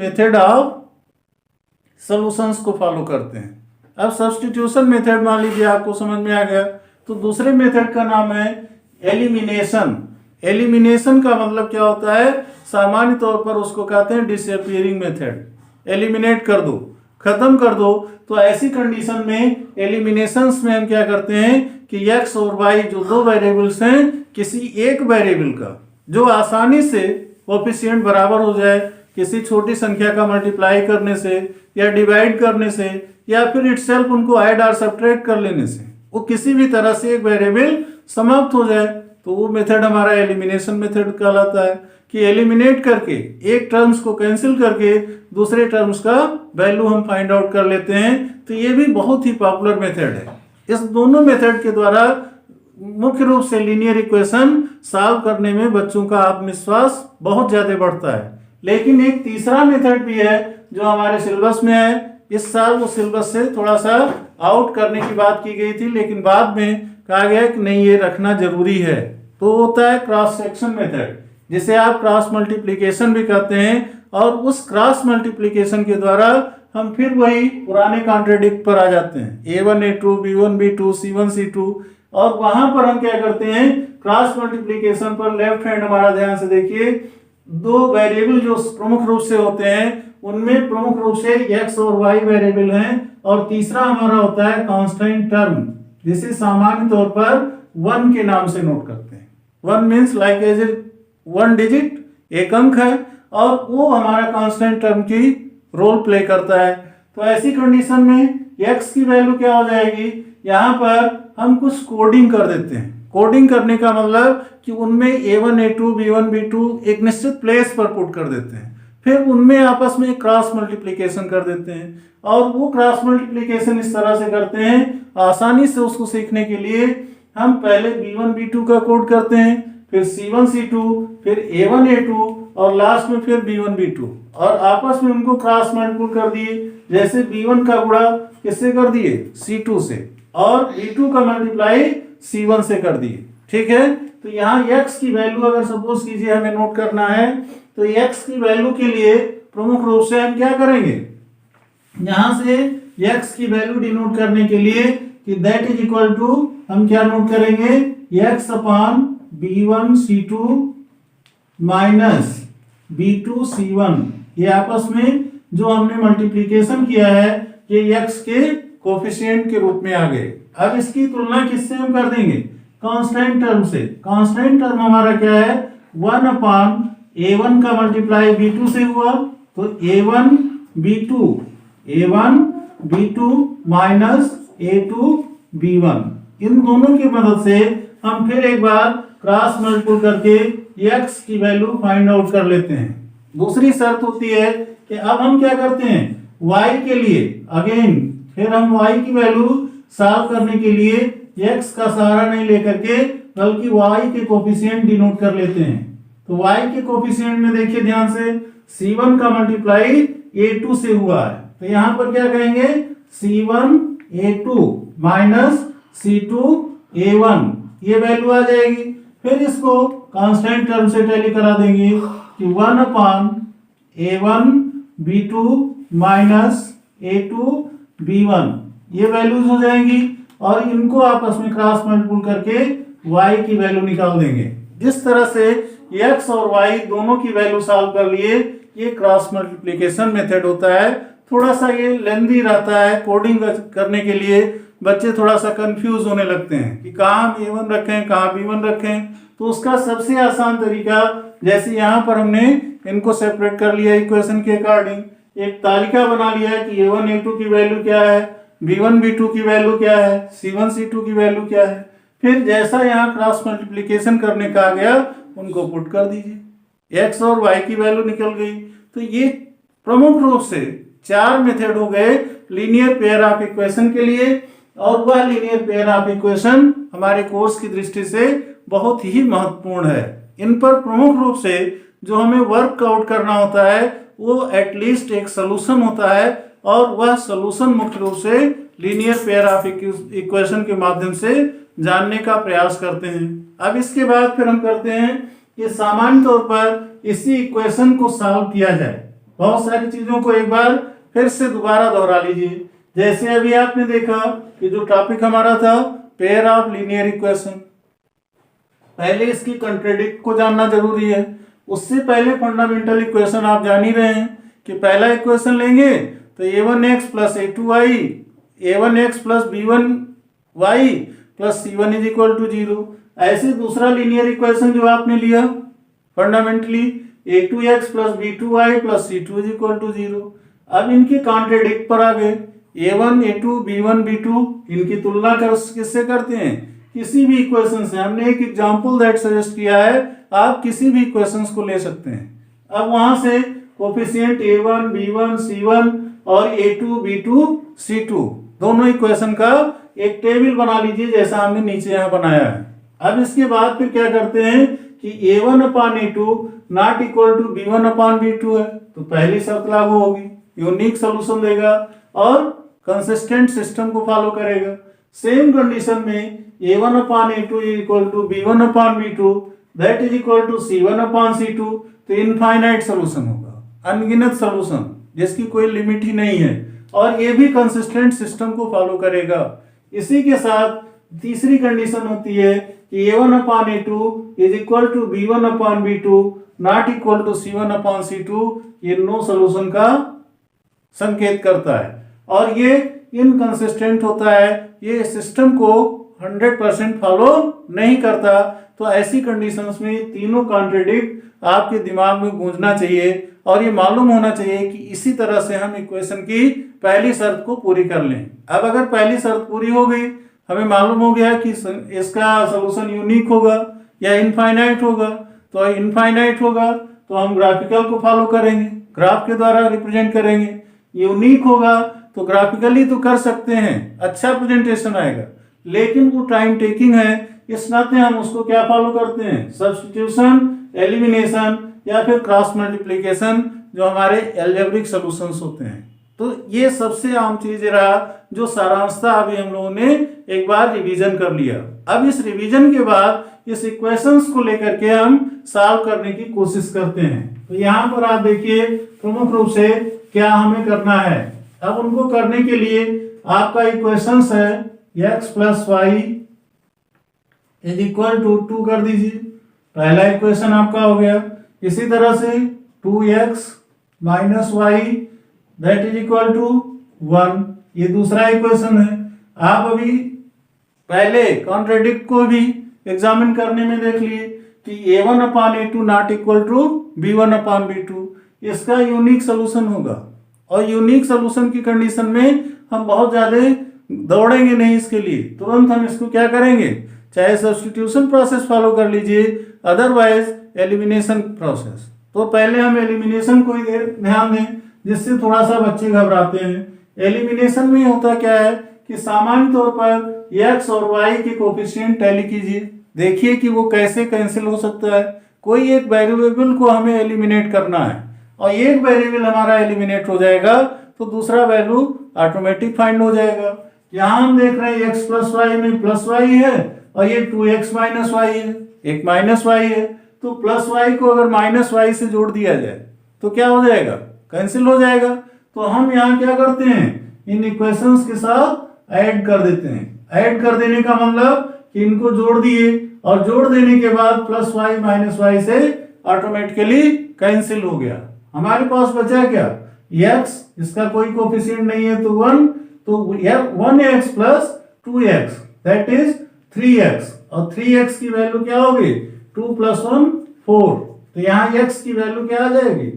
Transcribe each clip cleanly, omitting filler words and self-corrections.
Method of solutions को follow करते हैं। अब सब्स्टिट्यूशन मेथड मान लीजिए आपको समझ में आ गया, तो दूसरे मेथड का नाम है एलिमिनेशन। एलिमिनेशन का मतलब क्या होता है, सामान्य तौर पर उसको कहते हैं डिसअपीयरिंग मेथड। एलिमिनेट कर दो, खत्म कर दो। तो ऐसी कंडीशन में एलिमिनेशंस में हम क्या करते हैं कि x और y जो दो वेरिएबल्स हैं, किसी एक वेरिएबल का जो आसानी से कोफिशिएंट बराबर हो जाए, किसी छोटी संख्या का मल्टीप्लाई करने से या डिवाइड करने से या फिर इटसेल्फ उनको ऐड और सब्ट्रैक्ट कर लेने से, वो किसी भी तरह से एक वेरिएबल समाप्त हो जाए, तो वो मेथड हमारा एलिमिनेशन मेथड कहलाता है। कि एलिमिनेट करके एक टर्म्स को कैंसिल करके दूसरे टर्म्स का वैल्यू हम फाइंड आउट कर लेते हैं। तो ये भी बहुत ही पॉपुलर मेथड है। इस दोनों मेथड के द्वारा मुख्य रूप से लीनियर इक्वेशन सॉल्व करने में बच्चों का आत्मविश्वास बहुत ज्यादा बढ़ता है। लेकिन एक तीसरा मेथड भी है जो हमारे सिलेबस में है। इस साल वो सिलेबस से थोड़ा सा आउट करने की बात की गई थी, लेकिन बाद में कहा गया कि नहीं, ये रखना जरूरी है। तो होता है क्रॉस सेक्शन मेथड, जिसे आप क्रॉस मल्टीप्लिकेशन भी कहते हैं। और उस क्रॉस मल्टीप्लिकेशन के द्वारा हम फिर वही पुराने कॉन्ट्रेडिक्ट पर आ जाते हैं, a1 a2 b1 b2 c1 c2। और वहां पर हम क्या करते हैं, क्रॉस मल्टीप्लिकेशन पर लेफ्ट हैंड हमारा ध्यान से देखिए, दो वेरिएबल जो प्रमुख रूप से होते हैं उनमें प्रमुख रूप से x और y वेरिएबल हैं, और तीसरा हमारा होता है कांस्टेंट टर्म, जिसे सामान्य तौर पर 1 के नाम से नोट करते हैं। 1 means like as a 1 digit, एक अंक है, और वो हमारा कांस्टेंट टर्म की रोल प्ले करता है। तो ऐसी कंडीशन में x की वैल्यू क्या हो जाएगी, यहाँ पर हम कुछ कोडिंग कर देते हैं। कोडिंग करने का मतलब कि उनमें a1 a2 b1 b2 एक निश्चित प्लेस पर पुट कर देते हैं, फिर उनमें आपस में क्रॉस मल्टीप्लिकेशन कर देते हैं। और वो क्रॉस मल्टीप्लिकेशन इस तरह से करते हैं, आसानी से उसको सीखने के लिए हम पहले b1 b2 का कोड करते हैं, फिर c1 c2, फिर a1 a2 और लास्ट में फिर b1 b2, और आपस में उनको क्रॉस मल्टीपल कर दिए। जैसे b1 का गुणा किससे कर दिए, c2 से, और b2 का मल्टीप्लाई c1 से कर दिए। ठीक है, तो यहाँ x की वैल्यू अगर सपोज कीजिए हमें नोट करना है, तो x की वैल्यू के लिए प्रमुख रूप से हम क्या करेंगे, यहां से x की वैल्यू डिनोट करने के लिए कि दैट इज इक्वल टू हम क्या नोट करेंगे, x upon b1 c2 minus b2 c1। ये आपस में जो हमने मल्टीप्लिकेशन किया है ये x के कोफिशिएंट के रूप में आ गए। अब इसकी तुलना किससे हम कर देंगे, कांस्टेंट टर्म से। कांस्टेंट टर्म हमारा क्या है, 1 अपॉन a1 का मल्टीप्लाई b2 से हुआ, तो a1 b2 minus a2 b1। इन दोनों की मदद से हम फिर एक बार क्रॉस मल्टीपल करके x की वैल्यू फाइंड आउट कर लेते हैं। दूसरी शर्त होती है कि अब हम क्या करते हैं, y के लिए अगेन फिर हम y की वैल्यू सॉल्व करने के लिए x का सहारा नहीं लेकर के बल्कि y के कोफिशिएंट डिनोट कर लेते हैं। तो y के कोफिशिएंट में देखिए ध्यान से, c1 का मल्टीप्लाई a2 से हुआ है, तो यहां पर क्या कहेंगे, c1 a2 minus c2 a1, ये वैल्यू आ जाएगी। फिर इसको कांस्टेंट टर्म से टैली करा देंगे कि 1 upon a1 b2 minus a2 b1, ये वैल्यूज हो जाएंगी, और इनको आपस में क्रॉस मल्टीपल करके y की वैल्यू निकाल देंगे। इस तरह से x और y दोनों की वैल्यू सॉल्व कर लिए। ये क्रॉस मल्टीप्लिकेशन मेथड होता है। थोड़ा सा ये लेंथी रहता है, कोडिंग करने के लिए बच्चे थोड़ा सा कंफ्यूज होने लगते हैं कि कहाँ a1 रखें कहाँ b1 रखें। तो उसका सबसे आसान तरीका, जैसे यहाँ पर हमने इनको सेपरेट कर लिया इक्वेशन के अकॉर्डिंग, एक तालिका बना लिया है कि a1 a2 की वैल्यू क्या है, b1 b2 की वैल्यू क्या है, c1 c2 की वैल्यू क्या है। फिर जैसा यहाँ क्रॉस मल्टीप्लिकेशन करने का आ गया उनको पुट कर दीजिए, x और y की वैल्यू निकल गई। तो ये प्रमुख रूप से 4 मेथड हो गए लीनियर पेयर ऑफ इक्वेशन के लिए, और वह लीनियर पेयर ऑफ इक्वेशन हमारे कोर्स की दृष्टि से बहुत ही महत्वपूर्ण है। इन पर प्रमुख रूप से जो हमें वर्क आउट करना होता है वो एटलीस्ट एक सोल्यूशन होता है, और वह सोल्यूशन मुख्य रूप से लीनियर पेयर ऑफ इक्वेशन के माध्यम से जानने का प्रयास करते हैं। अब इसके बाद फिर हम करते हैं कि सामान्य तौर पर इसी इक्वेशन को सॉल्व किया जाए। बहुत सारी चीजों को एक बार फिर से दोबारा दोहरा लीजिए। जैसे अभी आपने देखा कि जो टॉपिक हमारा था पेयर ऑफ लीनियर इक्वेशन, पहले इसकी कॉन्ट्रेडिक्ट को जानना जरूरी है। उससे पहले फंडामेंटल इक्वेशन आप जान ही रहे हैं कि पहला इक्वेशन लेंगे तो a1x plus a2y, a1x plus b1y plus c1 is equal to 0। ऐसे दूसरा लीनियर इक्वेशन जो आपने लिया fundamentally a2x plus b2y plus c2 is equal to 0। अब इनके कॉन्ट्रेडिक्ट पर आ गए, a1 a2 b1 b2 इनकी तुलना किससे करते हैं, किसी भी इक्वेशन से। हमने एक एग्जांपल दैट सजेस्ट किया है, आप किसी भी इक्वेशंस को ले सकते हैं। अब वहां से कोफिशिएंट a1 b1 c1 और a2 b2 c2 दोनों इक्वेशन का एक टेबल बना लीजिए जैसा हमने नीचे यहाँ बनाया है। अब इसके बाद फिर क्या करते हैं कि a1 upon a2 not equal to b1 upon b2 है, तो पहली शर्त लागू होगी, यूनिक सोल्यूशन देगा और कंसिस्टेंट सिस्टम को फॉलो करेगा। सेम कंडीशन में a1 upon a2 equal to b1 upon b2 that is equal to c1 upon c2, तो इनफाइनाइट सोल्यूशन होगा, अनगिनत सोल्यूशन जिसकी कोई लिमिट ही नहीं है, और ये भी कंसिस्टेंट सिस्टम को फॉलो करेगा। इसी के साथ तीसरी कंडीशन होती है कि a1 upon a2 is equal to b1 upon b2 not equal to c1 upon c2, ये नो सोल्यूशन का संकेत करता है और ये इनकंसिस्टेंट होता है, ये सिस्टम को 100% फॉलो नहीं करता। तो ऐसी कंडीशंस में तीनों कॉन्ट्रेडिक्ट आपके दिमाग में गूंजना चाहिए और ये मालूम होना चाहिए कि इसी तरह से हम इक्वेशन की पहली शर्त को पूरी कर लें। अब अगर पहली शर्त पूरी हो गई, हमें मालूम हो गया कि इसका सोल्यूशन यूनिक होगा या इनफाइनाइट होगा, तो इनफाइनाइट होगा तो हम ग्राफिकल को फॉलो करेंगे, ग्राफ के द्वारा रिप्रेजेंट करेंगे। यूनिक होगा तो ग्राफिकली तो कर सकते हैं, अच्छा प्रेजेंटेशन आएगा, लेकिन वो टाइम टेकिंग है, इस नाते हम उसको क्या फॉलो करते हैं, सब्स्टिट्यूशन, एलिमिनेशन या फिर क्रॉस मल्टीप्लिकेशन, जो हमारे एल्जेब्रिक सॉल्यूशंस होते हैं। तो ये सबसे आम चीज रहा जो सारांशता अभी हम लोगों ने एक बार रिवीजन कर लिया। अब इस रिवीजन के बाद इस इक्वेशंस को लेकर के हम सॉल्व करने की कोशिश करते हैं। तो यहाँ पर आप देखिए प्रमुख रूप से क्या हमें करना है। अब उनको करने के लिए आपका इक्वेशंस है x plus y is equal to 2 कर दीजिए, पहला इक्वेशन आपका हो गया। इसी तरह से 2x minus y that is equal to 1, ये दूसरा इक्वेशन है। आप अभी पहले कॉन्ट्रेडिक्ट को भी एग्जामिन करने में देख लिए कि a1 upon a2 not equal to b1 upon b2, इसका यूनिक सोल्यूशन होगा। और यूनिक सोल्यूशन की कंडीशन में हम बहुत ज्यादा दौड़ेंगे नहीं, इसके लिए तुरंत हम इसको क्या करेंगे, चाहे सब्स्टिट्यूशन प्रोसेस फॉलो कर लीजिए, अदरवाइज एलिमिनेशन प्रोसेस। तो पहले हम एलिमिनेशन को ही ध्यान दें, जिससे थोड़ा सा बच्चे घबराते हैं। एलिमिनेशन में होता क्या है कि सामान्य तौर पर x और y के कोफिशिएंट टैली कीजिए, देखिए कि वो कैसे कैंसिल हो सकता है। कोई एक वेरिएबल को हमें एलिमिनेट करना है और एक वेरिएबल हमारा एलिमिनेट हो जाएगा तो दूसरा वैल्यू ऑटोमेटिक फाइंड हो जाएगा। यहाँ हम देख रहे हैं x प्लस वाई में प्लस वाई है और ये 2x माइनस वाई है, एक माइनस वाई है, तो प्लस वाई को अगर माइनस वाई से जोड़ दिया जाए तो क्या हो जाएगा, कैंसिल हो जाएगा। तो हम यहाँ क्या करते हैं, इन इक्वेशंस के साथ ऐड कर देते हैं। ऐड कर देने का मतलब कि इनको जोड़ दिए और जोड़ देने के बाद प्लस वाई माइनस वाई से ऑटोमेटिकली कैंसिल हो गया। हमारे पास बचा क्या, x, इसका कोई कोफिशिएंट नहीं है तो 1, तो 1x plus 2x that is 3x, और 3x की वैल्यू क्या होगी, 2 प्लस 1 4, तो यहाँ x की वैल्यू क्या आ जाएगी,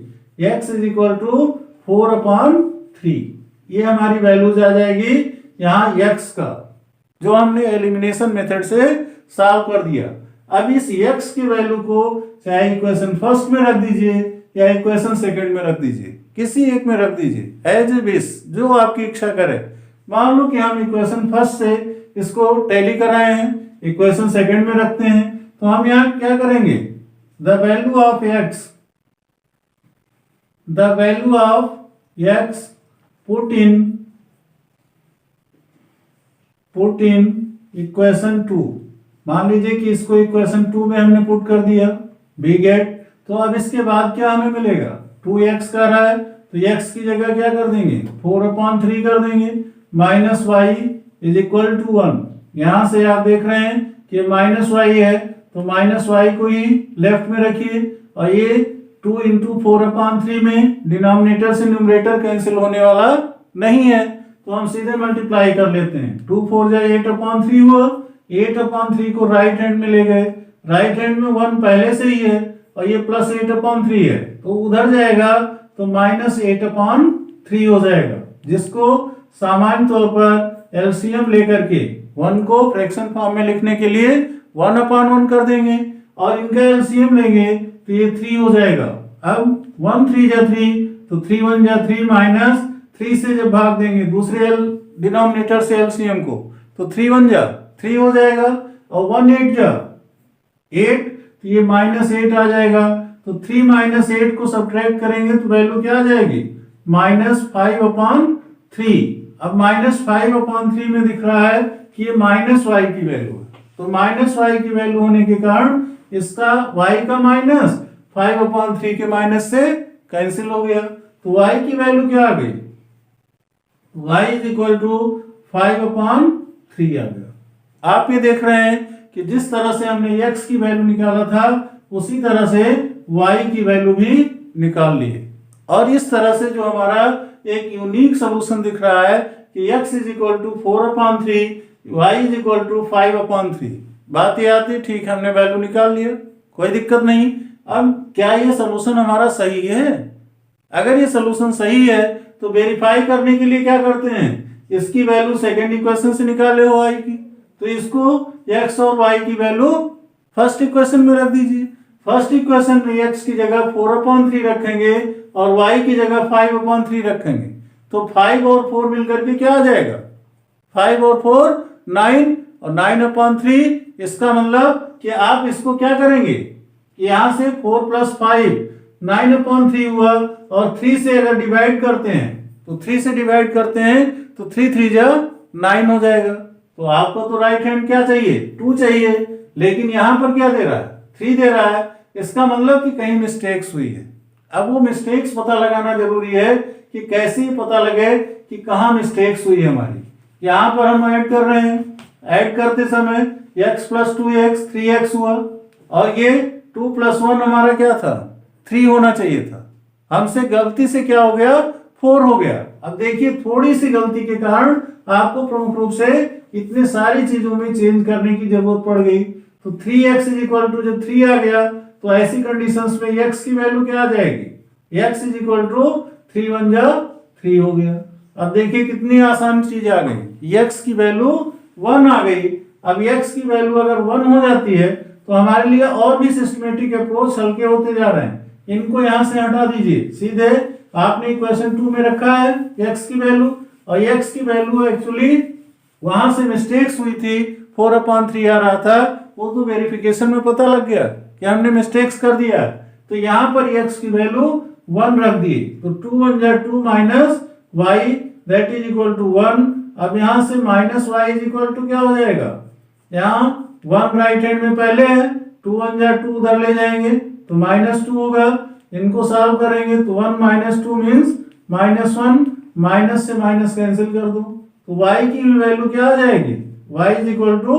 x is equal to 4 upon 3, ये हमारी वैल्यूज आ जाएगी यहाँ x का, जो हमने एलिमिनेशन मेथड से सॉल्व कर दिया। अब इस x की वैल्यू को चाहे इक्वेशन फर्स्ट में रख दीजिए या इक्वेशन सेकंड में रख दीजिए, किसी एक में रख दीजिए, एज ए विश, जो आपकी इच्छा करे। मान लो कि हम इक्वेशन फर्स्ट से इसको टैली कराए हैं, इक्वेशन सेकंड में रखते हैं, तो हम यहाँ क्या करेंगे, the value of x put in equation 2। मान लीजिए कि इसको इक्वेशन 2 में हमने पुट कर दिया, वी गेट, तो अब इसके बाद क्या हमें मिलेगा, 2x का रहा है तो x की जगह क्या कर देंगे 4/3 कर देंगे, minus y is equal to 1। यहां से आप देख रहे हैं कि माइनस वाई है तो माइनस वाई को ही लेफ्ट में रखिए, और ये 2 इंटू 4/3 में डिनोमिनेटर से न्यूमरेटर कैंसिल होने वाला नहीं है, तो हम सीधे मल्टीप्लाई कर लेते हैं। 2 4 जा 8/3 हुआ, 8/3 को राइट हैंड में ले गए, राइट हैंड में 1 पहले से ही है और ये प्लस 8/3 है, तो उधर जाएगा तो माइनस 8/3 हो जाएगा, जिसको सामान्य तौर पर एलसीएम लेकर के 1 को फ्रैक्शन फॉर्म में लिखने के लिए 1/1 कर देंगे, और इनका एलसीएम लेंगे तो ये 3 हो जाएगा। अब 1 3 जा 3, तो 3 1 जा 3, माइनस 3 से जब भाग देंगे दूसरे डिनोमिनेटर से एलसीएम को, तो 3 1 जा 3 हो जाएगा, और 1 8 जा 8, तो ये -8 आ जाएगा। तो 3 - 8 को सब्ट्रैक्ट करेंगे तो वैल्यू क्या आ जाएगी -5/3। अब -5/3 में दिख रहा है कि ये माइनस वाई की वैल्यू है, तो माइनस वाई की वैल्यू होने के कारण इसका y का माइनस 5/3 के माइनस से कैंसिल हो गया, तो y की वैल्यू क्या आ गई y इज इक्वल टू 5/3 आ गया। आप ये देख रहे हैं कि जिस तरह से हमने x की वैल्यू निकाला था उसी तरह से y की वैल्यू भी निकाल ली है, और इस तरह से जो हमारा एक यूनिक सोल्यूशन दिख रहा है कि x is equal to 4/3, y is equal to 5/3। बात ये आती ठीक, हमने वैल्यू निकाल लिया, कोई दिक्कत नहीं। अब क्या ये सोल्यूशन हमारा सही है? अगर ये सोल्यूशन सही है तो वेरीफाई करने के लिए क्या करते हैं, इसकी वैल्यू सेकेंड इक्वेशन से निकाले हो y की, तो इसको x और y की वैल्यू फर्स्ट इक्वेशन में रख दीजिए। फर्स्ट इक्वेशन में x की जगह 4/3 रखेंगे और y की जगह 5/3 रखेंगे, तो 5 और 4 मिलकर के क्या आ जाएगा 5 और 4 9, और 9/3। इसका मतलब कि आप इसको क्या करेंगे कि यहां से 4 + 5 9/3 हुआ, और 3 से अगर डिवाइड करते हैं तो 3 से डिवाइड करते हैं तो 3 3 जा 9 हो जाएगा। तो आपको तो राइट हैंड क्या चाहिए 2 चाहिए, लेकिन यहां पर क्या दे रहा है 3 दे रहा है, इसका मतलब कि कहीं मिस्टेक्स हुई है। अब वो मिस्टेक्स पता लगाना जरूरी है कि कैसे पता लगे कि कहाँ मिस्टेक्स हुई है हमारी। यहां पर हम ऐड कर रहे हैं, ऐड करते समय x + 2x 3x हुआ, और ये 2 + 1 हमारा क्या था 3 होना चाहिए था, हमसे गलती से क्या हो गया 4 हो गया। अब देखिए थोड़ी सी गलती के कारण आपको प्रमुख रूप से इतने सारी चीजों में चेंज करने की जरूरत पड़ गई। तो 3x इज इक्वल टू जब 3 आ गया तो ऐसी कंडीशंस में x की वैल्यू क्या आ जाएगी, x इज इक्वल टू 3 1 जा 3 हो गया। अब देखिए कितनी आसान चीज आ गई, x की वैल्यू 1 आ गई। अब x की वैल्यू अगर 1 हो जाती है तो हमारे लिए और भी सिस्टमेटिक अप्रोच हल्के होते जा रहे हैं। इनको यहां से हटा दीजिए, सीधे आपने इक्वेशन 2 में रखा है x की वैल्यू, और x की वैल्यू एक्चुअली वहां से मिस्टेक्स हुई थी 4/3 आ रहा था, वो तो वेरिफिकेशन में पता लग गया कि हमने मिस्टेक्स कर दिया, तो यहां पर x की वैल्यू 1 रख दी, तो 2 1 जा 2 minus y that is equal to 1। अब यहां से minus y is equal to क्या हो जाएगा, यहाँ 1 राइट हैंड में पहले है, 2 1 जा 2 उधर ले जाएंगे तो -2 होगा। इनको सॉल्व करेंगे तो 1 - 2 मीन्स -1, माइनस से माइनस कैंसिल कर दो, तो y की वैल्यू क्या आ जाएगी y इज इक्वल टू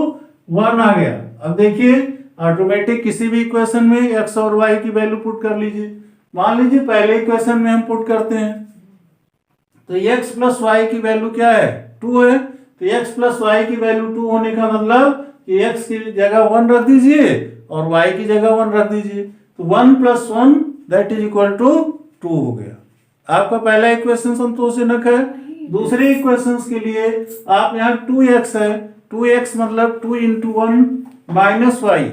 1 आ गया। अब देखिए ऑटोमेटिक किसी भी इक्वेशन में x और y की वैल्यू पुट कर लीजिए। मान लीजिए पहले इक्वेशन में हम पुट करते हैं तो x + y की वैल्यू क्या है 2 है, तो x + y की वैल्यू 2 होने का मतलब कि x की जगह 1 रख दीजिए और y की जगह 1 रख दीजिए, तो 1 + 1 दैट इज इक्वल टू 2 हो गया। आपका पहला इक्वेशन संतोषजनक है। दूसरे इक्वेशंस के लिए आप यहाँ 2x है, 2x मतलब 2 × 1 - y,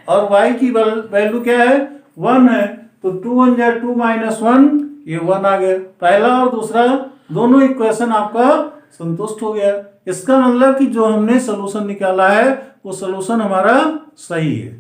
और y की वैल्यू क्या है 1 है, तो 2 1 जा 2 -1 ये 1 आ गया। पहला और दूसरा दोनों इक्वेशन आपका संतुष्ट हो गया। इसका मतलब कि जो हमने सोल्यूशन निकाला है वो सोल्यूशन हमारा सही है।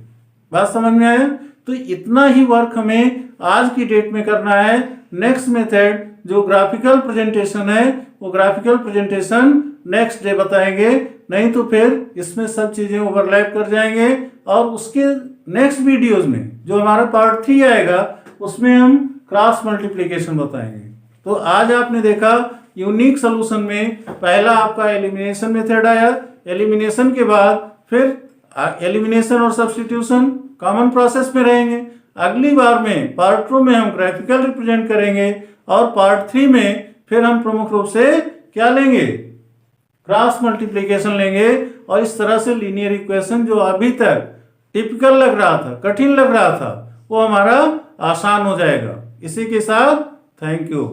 बात समझ में आया? तो इतना ही वर्क हमें आज की डेट में करना है। नेक्स्ट मेथड जो ग्राफिकल प्रेजेंटेशन है वो ग्राफिकल प्रेजेंटेशन नेक्स्ट डे बताएंगे, नहीं तो फिर इसमें सब चीजें ओवरलैप कर जाएंगे, और उसके नेक्स्ट वीडियोज में जो हमारा पार्ट 3 आएगा उसमें हम क्रॉस मल्टीप्लिकेशन बताएंगे। तो आज आपने देखा यूनिक सोल्यूशन में पहला आपका एलिमिनेशन मेथड आया, एलिमिनेशन के बाद फिर एलिमिनेशन और सब्स्टिट्यूशन कॉमन प्रोसेस में रहेंगे। अगली बार में पार्ट 2 में हम ग्राफिकल रिप्रेजेंट करेंगे और पार्ट 3 में फिर हम प्रमुख रूप से क्या लेंगे, क्रॉस मल्टीप्लिकेशन लेंगे। और इस तरह से लीनियर इक्वेशन जो अभी तक टिपिकल लग रहा था, कठिन लग रहा था, वो हमारा आसान हो जाएगा। इसी के साथ थैंक यू।